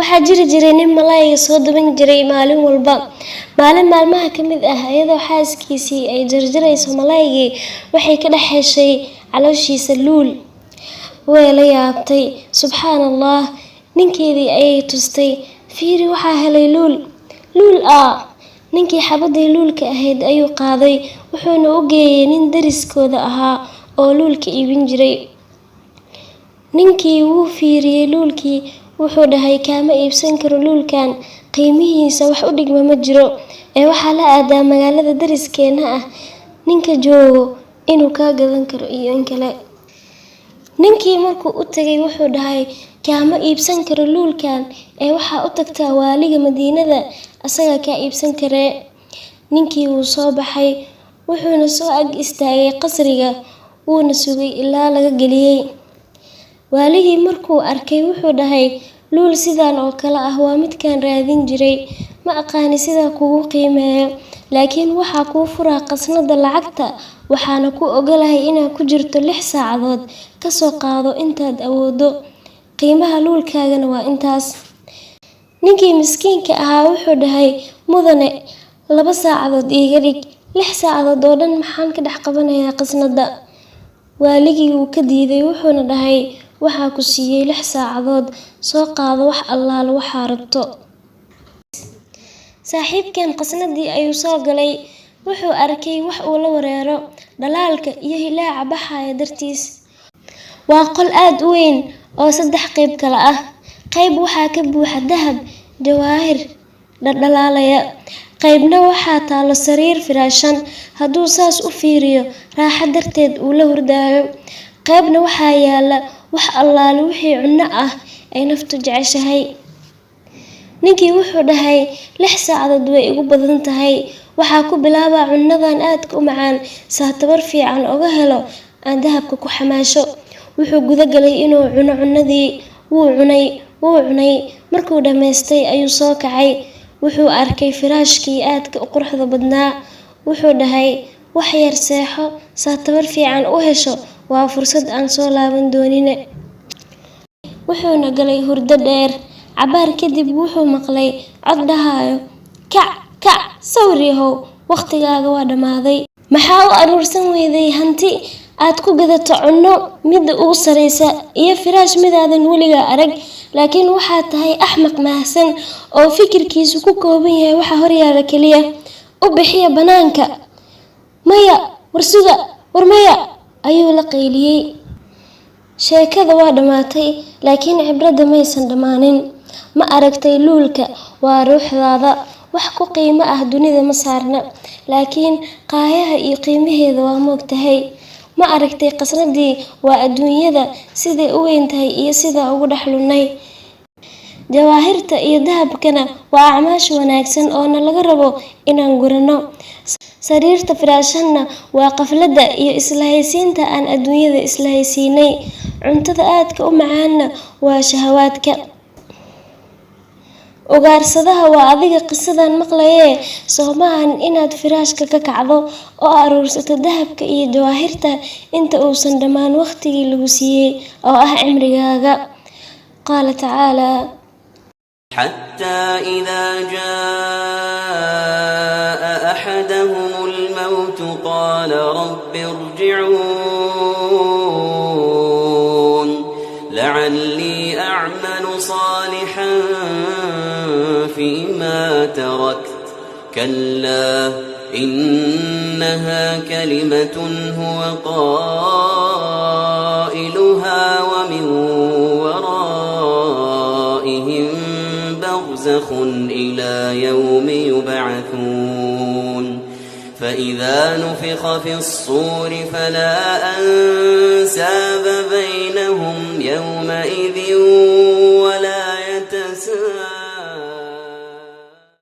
waxaa jiri jiray nin malaayga soo daban jiray maalin walba. Maalin maalmaha ka mid ah iyadoo xaaskiisii ay jarjarayso malaygii waxay ka dhex heshay calooshiisa luul. way la yaabtay. Subxaan Allah, ninkeedii ayay tustay, fiiri waxaa helay luul ninkii xabadii luulka ahayd ayuu qaaday, wuxuuna u geeyay nin dariskooda ahaa oo luulka iibin jiray. ninkii wuu fiiriyey luulkii, wuxuu dhahay kaama iibsan karo luulkan, qiimihiisa wax u dhigma ma jiro, ee waxaa la aadaa magaalada dariskeena ah ninka joogo inuu kaa gadan karo iyo in kale. ninkii markuu u tagay wuxuu dhahay kaama iibsan karo luulkan, ee waxaa u tagtaa waaliga Madiinada, asaga kaa iibsan karee. ninkii wuu soo baxay, wuxuuna soo ag istaagay qasriga, wuuna sugay ilaa laga geliyey. waaligii markuu arkay wuxuu dhahay luul sidaan oo kale ah waa midkaan raadin jiray, ma aqaani sidaa kugu qiimeeyo, laakiin waxaa kuu furaa qasnada lacagta, waxaana ku ogolahay inaad ku jirto 6 saacadood, kasoo qaado intaad awoodo, qiimaha luulkaagana waa intaas. ninkii miskiinka ahaa wuxuu dhahay mudane 2 saacadood iiga dhig, 6 saacadood oo dhan maxaan ka dhex qabanayaa qasnada. waaligii wuu ka diiday, wuxuuna dhahay waxaa ku siiyey 6 saacadood, soo qaado wax allaala waxaa rabto. saaxiibkan qasnadii ayuu soo galay, wuxuu arkay wax uu la wareero, dhalaalka iyo hilaaca baxaya dartiis. waa qol aad u weyn oo 3 qayb kala ah. qayb waxaa ka buuxa dahab, jawaahir dhaldhalaalaya, qaybna waxaa taalo sariir firaashan, hadduu saas u fiiriyo raaxo darteed uu la hurdaayo. qaybna waxaa yaala wax allaale wixii cunno ah ay naftu jeceshahay. ninkii wuxuu dhahay 6 saacadood way igu badan tahay, waxaa ku bilaabaa cunnadan aadka u macaan, saa tabar fiican oga helo aan dahabka ku xamaasho. wuxuu guda galay inuu cuno cunnadii, wuu cunay, markuu dhammaystay ayuu soo kacay, wuxuu arkay firaashkii aadka u quruxda badnaa. wuxuu dhahay wax yar seexo, saa tabar fiican u hesho, waa fursad aan soo laaban doonine. wuxuuna galay hurdo dheer. cabaar kadib wuxuu maqlay cod dhahayo kac sawriyahow, waqtigaaga waa dhammaaday, maxaa u aruursan weyday hanti aad ku gadato cunno midda ugu sareysa iyo firaash midaadan weligaa arag, laakiin waxaa tahay axmaq mahsan oo fikirkiisu ku kooban yahay waxa horyaala keliya. u bixiya banaanka. maya warsuga maya ayuu la qayliyey. sheekada waa dhammaatay, laakiin cibradda maysan dhammaanin. ma aragtay luulka waa ruuxdaada, wax ku qiimo ah dunida ma saarna, laakiin qaayaha iyo qiimaheeda waa moogtahay. ma aragtay qasnadii waa adduunyada siday u weyn tahay iyo sidaa ugu dhex lunnay. jawaahirta iyo dahabkana waa acmaasha wanaagsan oona laga rabo inaan guranno. sariirta firaashanna waa qafladda iyo isla haysiinta aan adduunyada isla haysiinay. cuntada aadka u macaanna waa shahawaadka. ugaarsadaha waa adiga qisadan maqlayee, soo maahan inaad firaashka ka kacdo oo aruursato dahabka iyo jawaahirta inta uusan dhammaan waqtigii lagu siiyey oo ah cimrigaaga. qaala tacaalaa حتى إذا جاء أحدهم الموت قال رب ارجعون لعلي أعمل صالحا فيما تركت كلا إنها كلمة هو قائلها ومن ورائهم برزخ إلى يوم يبعثون فإذا نفخ في الصور فلا أنساب بينهم يومئذ